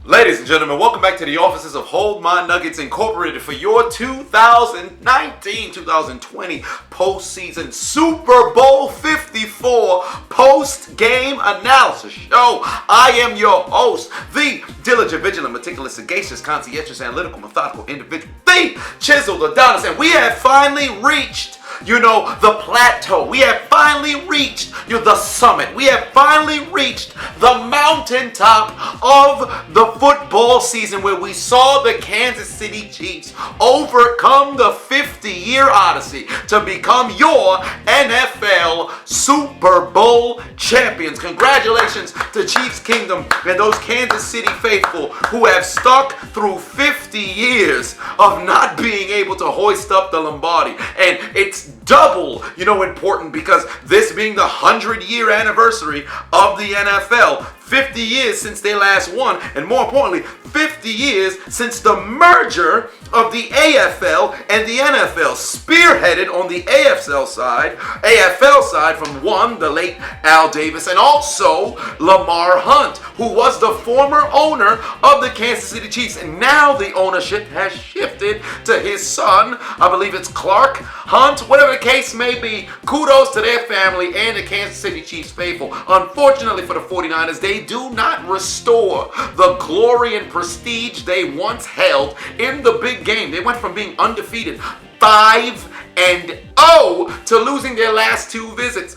Ladies and gentlemen, welcome back to the offices of Hold My Nuggets Incorporated for your 2019-2020 postseason Super Bowl 54 post-game analysis show. I am your host, the diligent, vigilant, meticulous, sagacious, conscientious, analytical, methodical individual, the Chiseled Adonis, and we have finally reached the plateau. We have finally reached the summit. We have finally reached the mountaintop of the football season where we saw the Kansas City Chiefs overcome the 50-year odyssey to become your NFL Super Bowl champions. Congratulations to Chiefs Kingdom and those Kansas City faithful who have stuck through 50 years of not being able to hoist up the Lombardi. And it's double, important because this being the 100-year anniversary of the NFL, 50 years since they last won, and more importantly, 50 years since the merger of the AFL and the NFL, spearheaded on the AFL side from one, the late Al Davis, and also Lamar Hunt, who was the former owner of the Kansas City Chiefs, and now the ownership has shifted to his son. I believe it's Clark Hunt, whatever the case may be. Kudos to their family and the Kansas City Chiefs faithful. Unfortunately for the 49ers, they do not restore the glory and prestige they once held in the big game. They went from being undefeated 5-0 to losing their last two visits,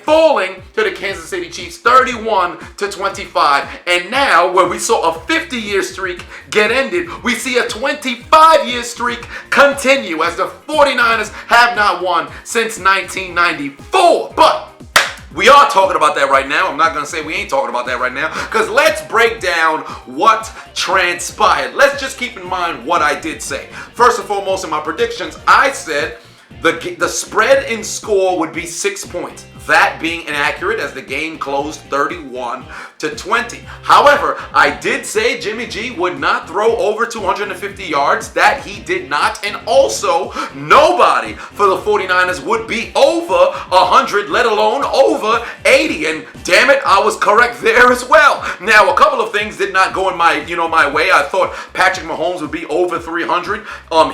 falling to the Kansas City Chiefs 31-25. And now, where we saw a 50-year streak get ended, we see a 25-year streak continue as the 49ers have not won since 1994. But we are talking about that right now. I'm not going to say we ain't talking about that right now, because let's break down what transpired. Let's just keep in mind what I did say. First and foremost, in my predictions, I said the spread in score would be 6 points. That being inaccurate as the game closed 31-20. However, I did say Jimmy G would not throw over 250 yards. That he did not. And also, nobody for the 49ers would be over 100, let alone over 80. And damn it, I was correct there as well. Now, a couple of things did not go in my way. I thought Patrick Mahomes would be over 300.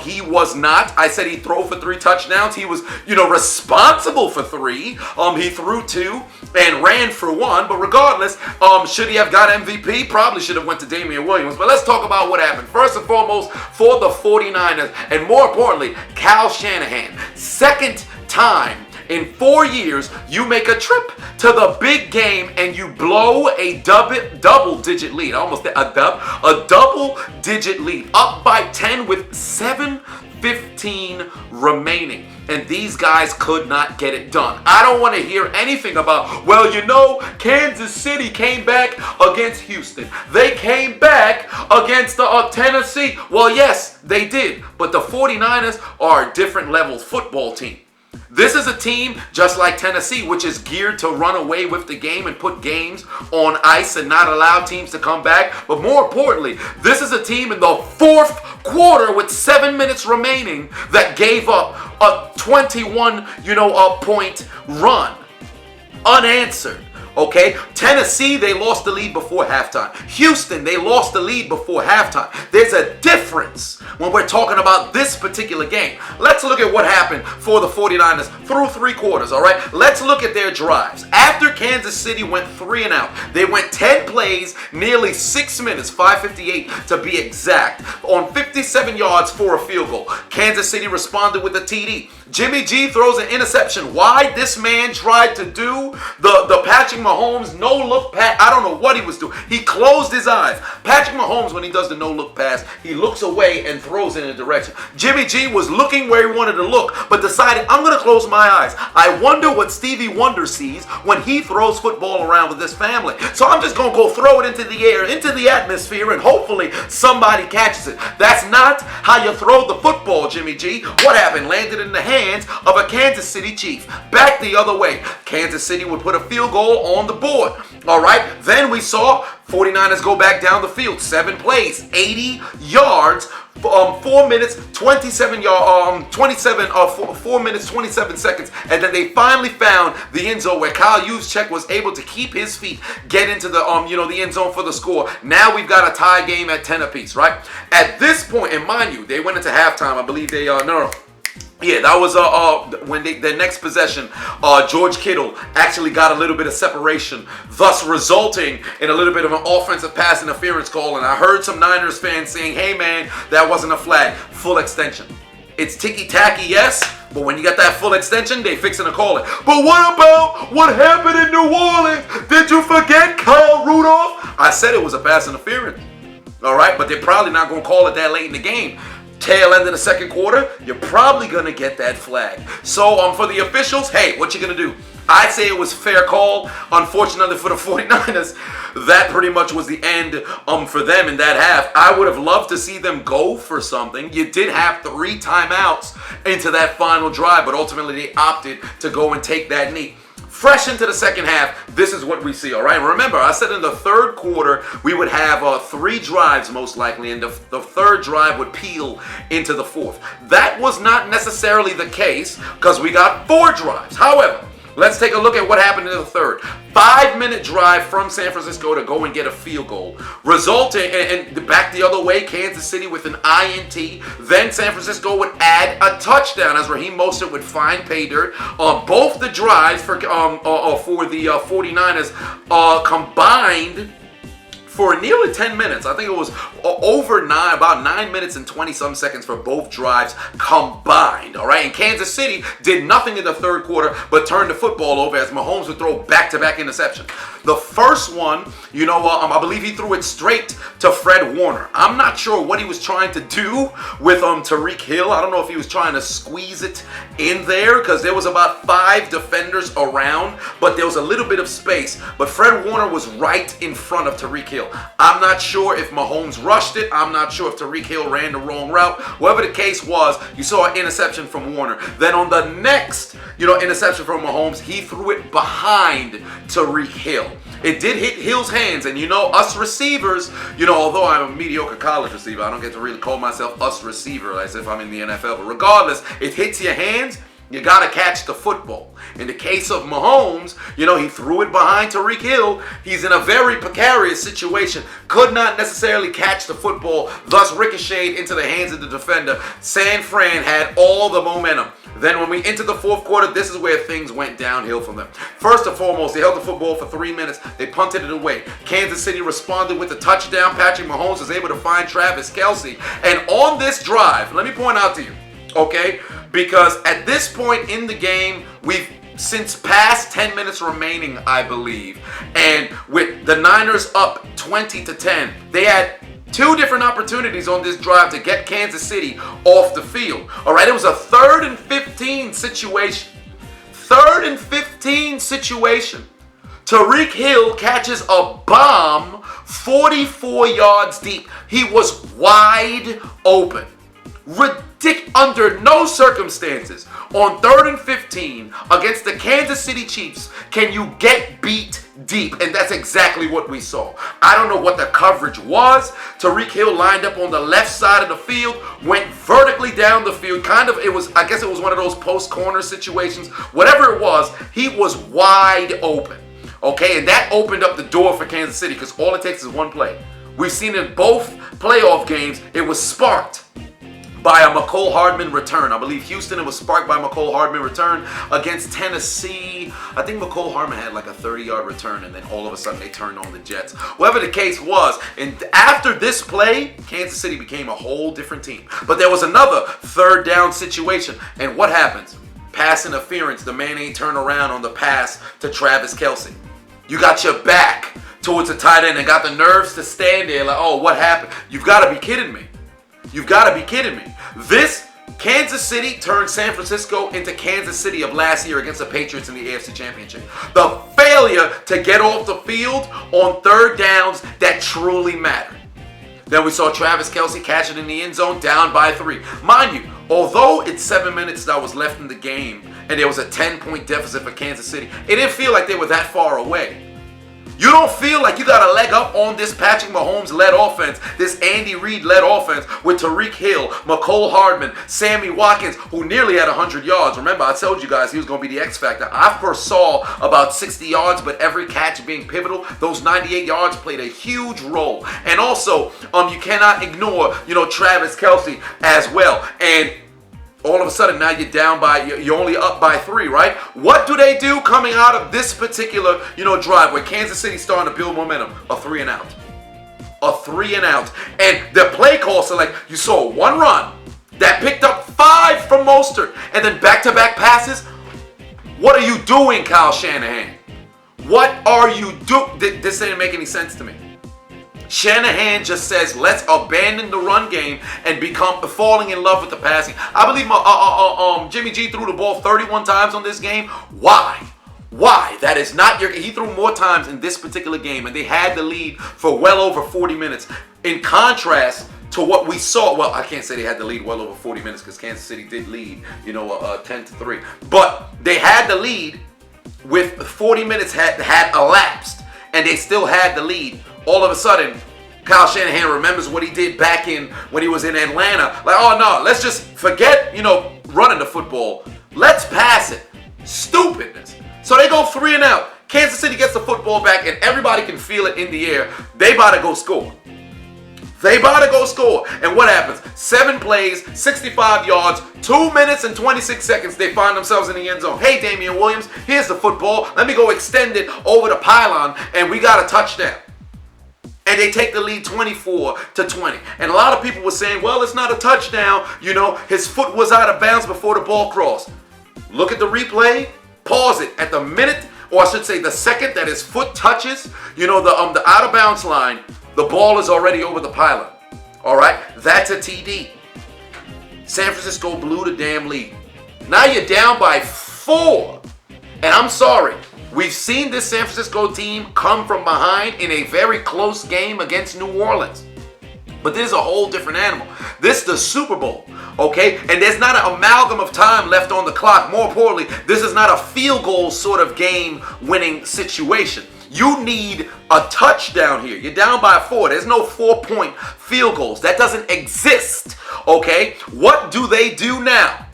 He was not. I said he'd throw for 3 touchdowns. He was, responsible for 3. He threw 2 and ran for 1, but regardless, should he have got MVP? Probably should have went to Damian Williams. But let's talk about what happened. First and foremost, for the 49ers, and more importantly, Kyle Shanahan. Second time in 4 years, you make a trip to the big game and you blow a double-digit lead. Almost a double-digit lead. Up by 10 with 7:15 remaining. And these guys could not get it done. I don't want to hear anything about, Kansas City came back against Houston. They came back against Tennessee. Well, yes, they did. But the 49ers are a different level football team. This is a team just like Tennessee, which is geared to run away with the game and put games on ice and not allow teams to come back. But more importantly, this is a team in the fourth quarter with 7 minutes remaining that gave up a 21, point run. Unanswered. Okay, Tennessee, they lost the lead before halftime. Houston, they lost the lead before halftime. There's a difference when we're talking about this particular game. Let's look at what happened for the 49ers through 3 quarters, all right? Let's look at their drives. After Kansas City went 3 and out, they went 10 plays, nearly 6 minutes, 5:58 to be exact, on 57 yards for a field goal. Kansas City responded with a TD. Jimmy G throws an interception. Why? This man tried to do the Patrick Mahomes no-look pass. I don't know what he was doing. He closed his eyes. Patrick Mahomes, when he does the no-look pass, he looks away and throws it in a direction. Jimmy G was looking where he wanted to look, but decided, I'm going to close my eyes. I wonder what Stevie Wonder sees when he throws football around with his family. So I'm just going to go throw it into the air, into the atmosphere, and hopefully somebody catches it. That's not how you throw the football, Jimmy G. What happened? Landed in the hands of a Kansas City Chief. Back the other way. Kansas City would put a field goal on the board. All right, then we saw 49ers go back down the field, 7 plays, 80 yards, 4 minutes, 27 4 minutes, 27 seconds, and then they finally found the end zone where Kyle Juszczyk was able to keep his feet, get into the the end zone for the score. Now we've got a tie game at 10 apiece, right? At this point, and mind you, they went into halftime. I believe they Yeah, that was when the next possession, George Kittle actually got a little bit of separation, thus resulting in a little bit of an offensive pass interference call. And I heard some Niners fans saying, "Hey man, that wasn't a flag, full extension." It's ticky-tacky, yes, but when you got that full extension, they fixing to call it. But what about what happened in New Orleans? Did you forget Kyle Rudolph? I said it was a pass interference. All right, but they're probably not going to call it that late in the game. Tail end of the second quarter, you're probably going to get that flag. So for the officials, hey, what you going to do? I'd say it was fair call. Unfortunately for the 49ers, that pretty much was the end for them in that half. I would have loved to see them go for something. You did have 3 timeouts into that final drive, but ultimately they opted to go and take that knee. Fresh into the second half, this is what we see, all right? Remember, I said in the third quarter, we would have 3 drives most likely, and the third drive would peel into the fourth. That was not necessarily the case because we got 4 drives. However, let's take a look at what happened in the third. 5-minute drive from San Francisco to go and get a field goal, resulting and back the other way, Kansas City with an INT. Then San Francisco would add a touchdown as Raheem Mostert would find pay dirt on both the drives for the 49ers combined for nearly 10 minutes. I think it was about 9 minutes and 20-some seconds for both drives combined, all right? And Kansas City did nothing in the third quarter but turned the football over as Mahomes would throw back-to-back interception. The first one, I believe he threw it straight to Fred Warner. I'm not sure what he was trying to do with Tyreek Hill. I don't know if he was trying to squeeze it in there because there was about 5 defenders around, but there was a little bit of space. But Fred Warner was right in front of Tyreek Hill. I'm not sure if Mahomes rushed it. I'm not sure if Tyreek Hill ran the wrong route. Whatever the case was, you saw an interception from Warner. Then on the next, interception from Mahomes, he threw it behind Tyreek Hill. It did hit Hill's hands, and us receivers, although I'm a mediocre college receiver, I don't get to really call myself us receiver as if I'm in the NFL. But regardless, it hits your hands. You got to catch the football. In the case of Mahomes, he threw it behind Tyreek Hill. He's in a very precarious situation. Could not necessarily catch the football, thus ricocheted into the hands of the defender. San Fran had all the momentum. Then when we entered the fourth quarter, this is where things went downhill from them. First and foremost, they held the football for 3 minutes. They punted it away. Kansas City responded with a touchdown. Patrick Mahomes was able to find Travis Kelce. And on this drive, let me point out to you, okay? Because at this point in the game, we've since past 10 minutes remaining, I believe. And with the Niners up 20-10, they had 2 different opportunities on this drive to get Kansas City off the field. All right, it was a 3rd and 15 situation. 3rd and 15 situation. Tyreek Hill catches a bomb 44 yards deep. He was wide open. Under no circumstances on 3rd and 15 against the Kansas City Chiefs can you get beat deep, and that's exactly what we saw. I don't know what the coverage was. Tyreek Hill lined up on the left side of the field, went vertically down the field. I guess it was one of those post corner situations. Whatever it was, he was wide open. Okay, and that opened up the door for Kansas City because all it takes is one play. We've seen in both playoff games, it was sparked by a McCole Hardman return. I believe Houston, it was sparked by McCole Hardman return. Against Tennessee, I think McCole Hardman had like a 30-yard return, and then all of a sudden they turned on the Jets. Whatever the case was, and after this play, Kansas City became a whole different team. But there was another 3rd down situation, and what happens? Pass interference. The man ain't turn around on the pass to Travis Kelce. You got your back towards the tight end and got the nerves to stand there like, oh, what happened? You've got to be kidding me. You've got to be kidding me. This Kansas City turned San Francisco into Kansas City of last year against the Patriots in the AFC Championship. The failure to get off the field on 3rd downs that truly mattered. Then we saw Travis Kelce catch it in the end zone down by 3. Mind you, although it's 7 minutes that was left in the game and there was a 10-point deficit for Kansas City, it didn't feel like they were that far away. You don't feel like you got a leg up on this Patrick Mahomes-led offense, this Andy Reid-led offense with Tyreek Hill, McCole Hardman, Sammy Watkins, who nearly had 100 yards. Remember, I told you guys he was going to be the X factor. I first saw about 60 yards, but every catch being pivotal. Those 98 yards played a huge role. And also, you cannot ignore, Travis Kelce as well. And all of a sudden, now you're only up by 3, right? What do they do coming out of this particular, drive where Kansas City's starting to build momentum? A 3 and out. A 3 and out. And the play calls are like, you saw one run that picked up 5 from Mostert, and then back-to-back passes. What are you doing, Kyle Shanahan? What are you doing? This didn't make any sense to me. Shanahan just says, let's abandon the run game and become falling in love with the passing. I believe Jimmy G threw the ball 31 times on this game. Why? That is not he threw more times in this particular game, and they had the lead for well over 40 minutes. In contrast to what we saw, well, I can't say they had the lead well over 40 minutes because Kansas City did lead, 10-3. But they had the lead with 40 minutes had elapsed, and they still had the lead. All of a sudden, Kyle Shanahan remembers what he did back when he was in Atlanta. Like, oh no, let's just forget, running the football. Let's pass it. Stupidness. So they go 3 and out. Kansas City gets the football back, and everybody can feel it in the air. They about to go score. And what happens? 7 plays, 65 yards, 2 minutes and 26 seconds. They find themselves in the end zone. Hey, Damian Williams, here's the football. Let me go extend it over the pylon, and we got a touchdown. And they take the lead 24-20. And a lot of people were saying, well, it's not a touchdown. His foot was out of bounds before the ball crossed. Look at the replay. Pause it. At the minute, or I should say the second that his foot touches, the out of bounds line, the ball is already over the pylon. All right? That's a TD. San Francisco blew the damn lead. Now you're down by 4. And I'm sorry. We've seen this San Francisco team come from behind in a very close game against New Orleans. But this is a whole different animal. This is the Super Bowl, okay? And there's not an amalgam of time left on the clock. More importantly, this is not a field goal sort of game-winning situation. You need a touchdown here. You're down by 4. There's no 4-point field goals. That doesn't exist, okay? What do they do now?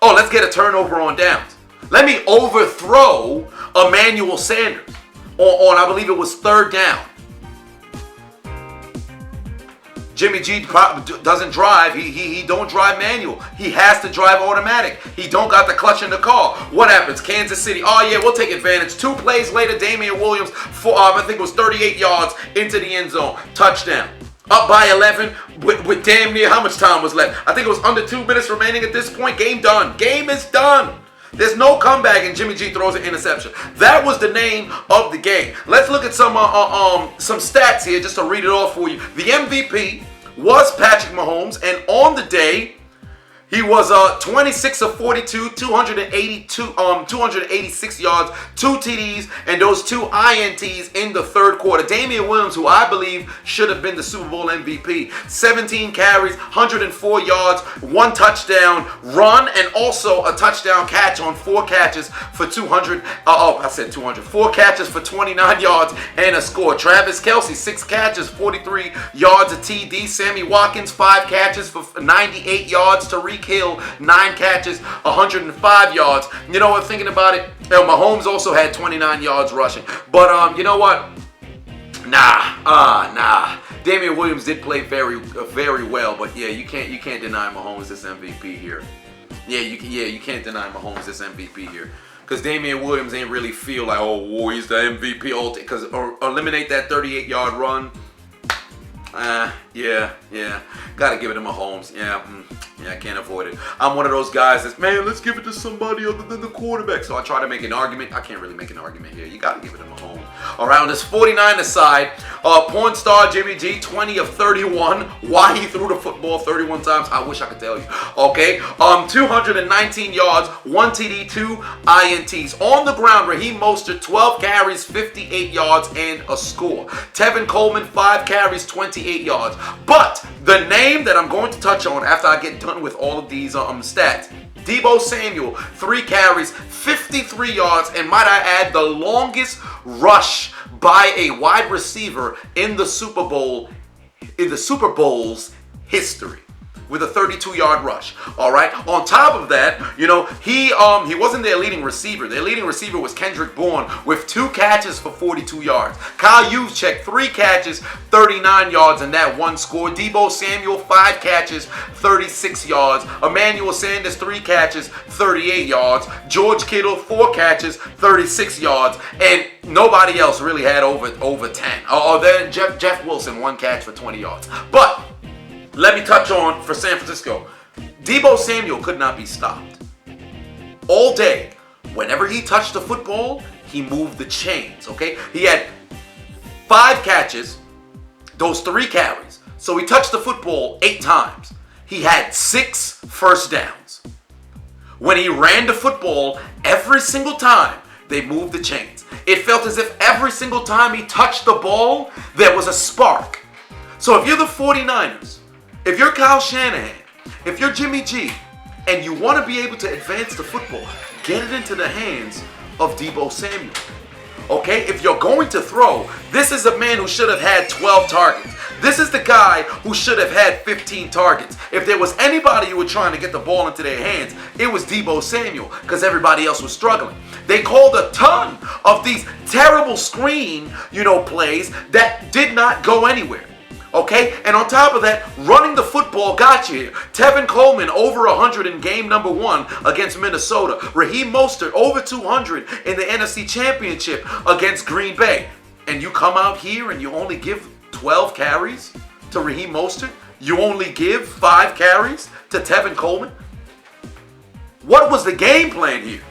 Oh, let's get a turnover on downs. Let me overthrow Emmanuel Sanders on I believe it was 3rd down. Jimmy G doesn't drive. He don't drive manual. He has to drive automatic. He don't got the clutch in the car. What happens? Kansas City, oh yeah, we'll take advantage. 2 plays later, Damian Williams, I think it was 38 yards into the end zone. Touchdown. Up by 11 with damn near how much time was left? I think it was under 2 minutes remaining at this point. Game done. Game is done. There's no comeback, and Jimmy G throws an interception. That was the name of the game. Let's look at some stats here just to read it off for you. The MVP was Patrick Mahomes, and on the day, he was 26 of 42, 286 yards, 2 TDs, and those 2 INTs in the 3rd quarter. Damian Williams, who I believe should have been the Super Bowl MVP, 17 carries, 104 yards, 1 touchdown run, and also a touchdown catch on 4 catches for 4 catches for 29 yards and a score. Travis Kelce, 6 catches, 43 yards, a TD. Sammy Watkins, 5 catches for 98 yards. Tyreek Hill, 9 catches, 105 yards. You know what, thinking about it, Mahomes also had 29 yards rushing. But you know what? Nah. Damian Williams did play very well, but yeah, you can't deny Mahomes this MVP here. You can't deny Mahomes this MVP here. Because Damian Williams ain't really feel like, oh, he's the MVP all day. Because eliminate that 38-yard run. Yeah. Gotta give it to Mahomes. Yeah, I can't avoid it. I'm one of those guys that's, man, let's give it to somebody other than the quarterback. So I try to make an argument. I can't really make an argument here. You gotta give it to Mahomes. All right, on this 49er side, porn star Jimmy G, 20 of 31. Why he threw the football 31 times, I wish I could tell you. Okay, 219 yards, 1 TD, 2 INTs. On the ground, Raheem Mostert, 12 carries, 58 yards, and a score. Tevin Coleman, 5 carries, 28 yards. But the name that I'm going to touch on after I get done with all of these stats, Deebo Samuel, 3 carries, 53 yards, and might I add, the longest rush by a wide receiver in the Super Bowl's history, with a 32-yard rush. All right. On top of that, he wasn't their leading receiver. Their leading receiver was Kendrick Bourne with 2 catches for 42 yards. Kyle Juszczyk, 3 catches, 39 yards, and that one score. Deebo Samuel, 5 catches, 36 yards. Emmanuel Sanders, 3 catches, 38 yards. George Kittle, 4 catches, 36 yards, and nobody else really had over 10. Then Jeff Wilson, 1 catch for 20 yards. But let me touch on for San Francisco. Deebo Samuel could not be stopped. All day, whenever he touched the football, he moved the chains, okay? He had 5 catches, those 3 carries. So he touched the football 8 times. He had 6 first downs. When he ran the football, every single time, they moved the chains. It felt as if every single time he touched the ball, there was a spark. So if you're the 49ers, if you're Kyle Shanahan, if you're Jimmy G, and you want to be able to advance the football, get it into the hands of Deebo Samuel. Okay? If you're going to throw, this is a man who should have had 12 targets. This is the guy who should have had 15 targets. If there was anybody who was trying to get the ball into their hands, it was Deebo Samuel, because everybody else was struggling. They called a ton of these terrible screen, plays that did not go anywhere. Okay? And on top of that, running the football got you here. Tevin Coleman over 100 in game number 1 against Minnesota. Raheem Mostert over 200 in the NFC Championship against Green Bay. And you come out here and you only give 12 carries to Raheem Mostert? You only give 5 carries to Tevin Coleman? What was the game plan here?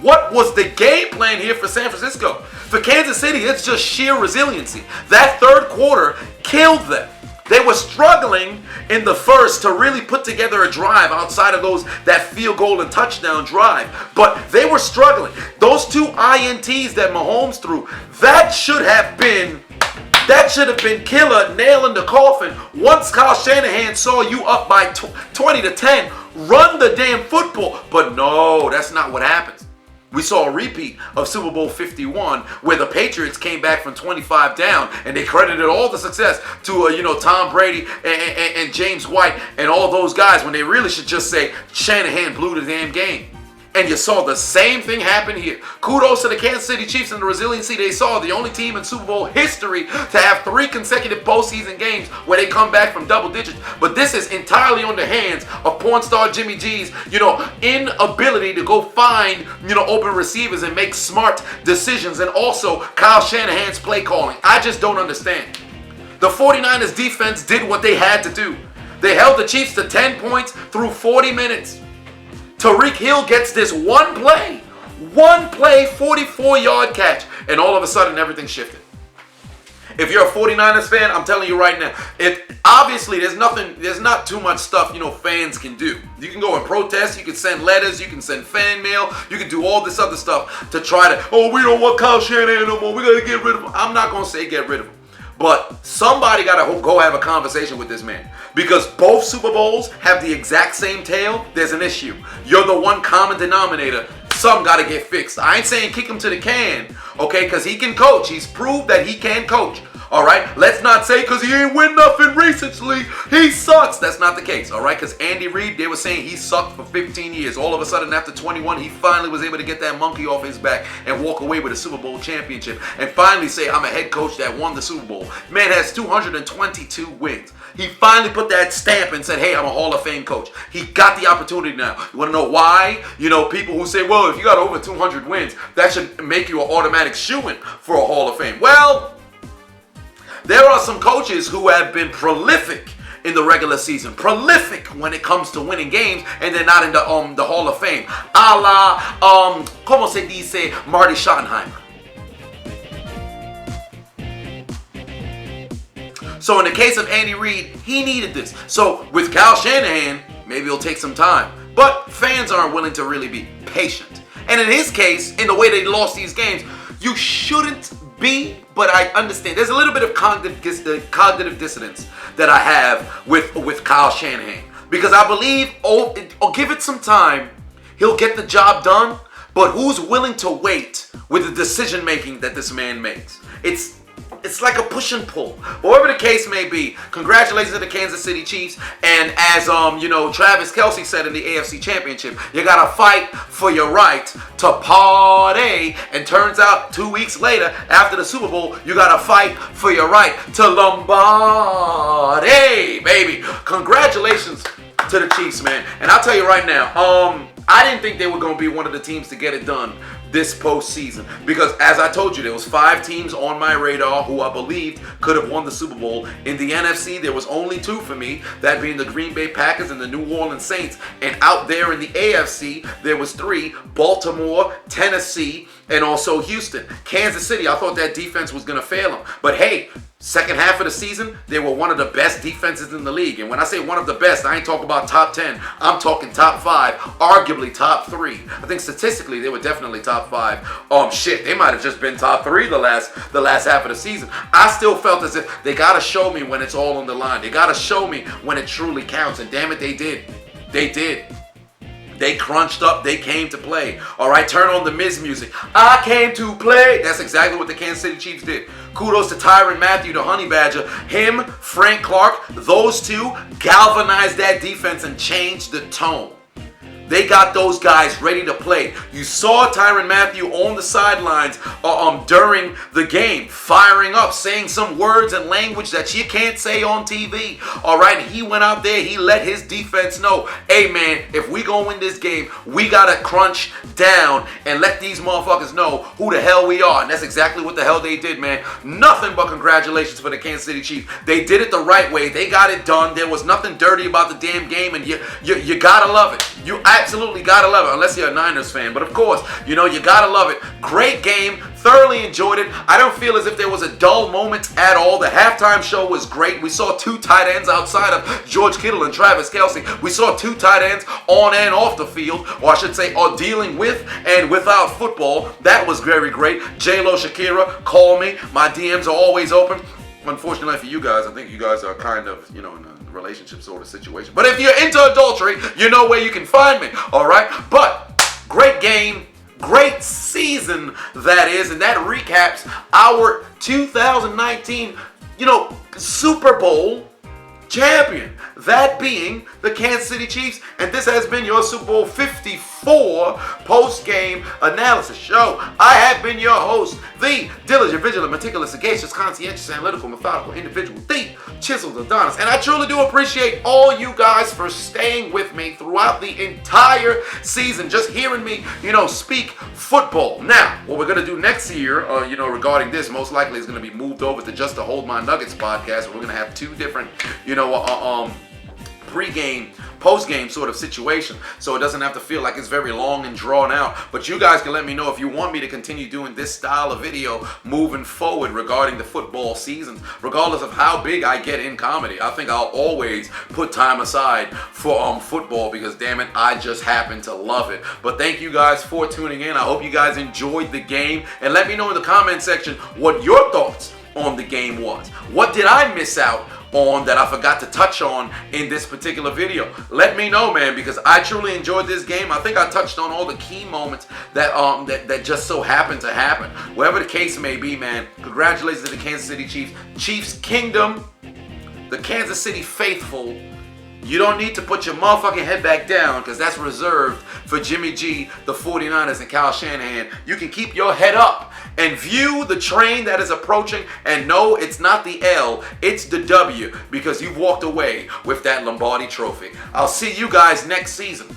What was the game plan here for San Francisco? For Kansas City, it's just sheer resiliency. That third quarter killed them. They were struggling in the first to really put together a drive outside of that field goal and touchdown drive. But they were struggling. Those 2 INTs that Mahomes threw, that should have been killer, nail in the coffin. Once Kyle Shanahan saw you up by 20-10, run the damn football. But no, that's not what happens. We saw a repeat of Super Bowl 51 where the Patriots came back from 25 down and they credited all the success to Tom Brady and James White and all those guys, when they really should just say Shanahan blew the damn game. And you saw the same thing happen here. Kudos to the Kansas City Chiefs and the resiliency they saw. The only team in Super Bowl history to have 3 consecutive postseason games where they come back from double digits. But this is entirely on the hands of porn star Jimmy G's, inability to go find, open receivers and make smart decisions. And also Kyle Shanahan's play calling. I just don't understand. The 49ers defense did what they had to do. They held the Chiefs to 10 points through 40 minutes. Tariq Hill gets this one play, 44-yard catch, and all of a sudden everything shifted. If you're a 49ers fan, I'm telling you right now, obviously there's not too much stuff, fans can do. You can go and protest, you can send letters, you can send fan mail, you can do all this other stuff to try to, we don't want Kyle Shanahan no more, we gotta get rid of him. I'm not gonna say get rid of him. But somebody got to go have a conversation with this man. Because both Super Bowls have the exact same tale, there's an issue. You're the one common denominator. Something got to get fixed. I ain't saying kick him to the can, okay? Because he can coach. He's proved that he can coach. All right? Let's not say because he ain't win nothing recently, he sucks. That's not the case, all right? Because Andy Reid, they were saying he sucked for 15 years. All of a sudden, after 21, he finally was able to get that monkey off his back and walk away with a Super Bowl championship and finally say, I'm a head coach that won the Super Bowl. Man has 222 wins. He finally put that stamp and said, hey, I'm a Hall of Fame coach. He got the opportunity now. You want to know why? People who say, well, if you got over 200 wins, that should make you an automatic shoo-in for a Hall of Fame. Well, there are some coaches who have been prolific in the regular season, prolific when it comes to winning games, and they're not in the Hall of Fame. A la, como se dice, Marty Schottenheimer. So in the case of Andy Reid, he needed this. So with Kyle Shanahan, maybe it'll take some time. But fans aren't willing to really be patient. And in his case, in the way they lost these games, you shouldn't be, but I understand. There's a little bit of cognitive dissonance that I have with Kyle Shanahan. Because I believe, give it some time, he'll get the job done. But who's willing to wait with the decision making that this man makes? It's like a push and pull. Whatever the case may be, congratulations to the Kansas City Chiefs. And as Travis Kelce said in the AFC Championship, you gotta fight for your right to party. And turns out 2 weeks later, after the Super Bowl, you gotta fight for your right to Lombardi, baby. Congratulations to the Chiefs, man. And I'll tell you right now, I didn't think they were going to be one of the teams to get it done this postseason, because as I told you, there was 5 teams on my radar who I believed could have won the Super Bowl. In the NFC, there was only 2 for me, that being the Green Bay Packers and the New Orleans Saints. And out there in the AFC, there was 3, Baltimore, Tennessee, and also Houston. Kansas City, I thought that defense was going to fail them. But hey, second half of the season, they were one of the best defenses in the league. And when I say one of the best, I ain't talking about top 10. I'm talking top 5, arguably top 3. I think statistically, they were definitely top 5. They might have just been top 3 the last half of the season. I still felt as if they got to show me when it's all on the line. They got to show me when it truly counts. And damn it, they did. They did. They crunched up. They came to play. All right, turn on the Miz music. I came to play. That's exactly what the Kansas City Chiefs did. Kudos to Tyrann Mathieu, the Honey Badger. Him, Frank Clark, those 2 galvanized that defense and changed the tone. They got those guys ready to play. You saw Tyrann Mathieu on the sidelines during the game, firing up, saying some words and language that you can't say on TV. All right, he went out there, he let his defense know, hey man, if we gonna win this game, we gotta crunch down and let these motherfuckers know who the hell we are. And that's exactly what the hell they did, man. Nothing but congratulations for the Kansas City Chiefs. They did it the right way. They got it done. There was nothing dirty about the damn game, and you gotta love it. You absolutely gotta love it, unless you're a Niners fan. But of course, you gotta love it. Great game. Thoroughly enjoyed it. I don't feel as if there was a dull moment at all. The halftime show was great. We saw 2 tight ends outside of George Kittle and Travis Kelce. We saw 2 tight ends on and off the field, or I should say, are dealing with and without football. That was very great. J-Lo, Shakira, call me. My DMs are always open. Unfortunately for you guys, I think you guys are kind of, in a relationship sort of situation. But if you're into adultery, you know where you can find me, all right? But great game, great season, that is, and that recaps our 2019, Super Bowl champion, that being the Kansas City Chiefs. And this has been your Super Bowl 54 post-game analysis show. I have been your host, the diligent, vigilant, meticulous, sagacious, conscientious, analytical, methodical individual, the Chiseled Adonis. And I truly do appreciate all you guys for staying with me throughout the entire season, just hearing me, speak football. Now, what we're going to do next year, regarding this, most likely is going to be moved over to just the Hold My Nuggets podcast. We're going to have 2 different, pre-game, post-game sort of situation, so it doesn't have to feel like it's very long and drawn out. But you guys can let me know if you want me to continue doing this style of video moving forward regarding the football season, regardless of how big I get in comedy. I think I'll always put time aside for football, because damn it, I just happen to love it. But thank you guys for tuning in. I hope you guys enjoyed the game, and let me know in the comment section what your thoughts on the game was. What did I miss out on that I forgot to touch on in this particular video? Let me know, man, because I truly enjoyed this game. I think I touched on all the key moments that that just so happened to happen. Whatever the case may be, man, congratulations to the Kansas City Chiefs. Chiefs Kingdom, the Kansas City faithful. You don't need to put your motherfucking head back down, because that's reserved for Jimmy G, the 49ers, and Kyle Shanahan. You can keep your head up and view the train that is approaching, and no, it's not the L, it's the W, because you've walked away with that Lombardi trophy. I'll see you guys next season.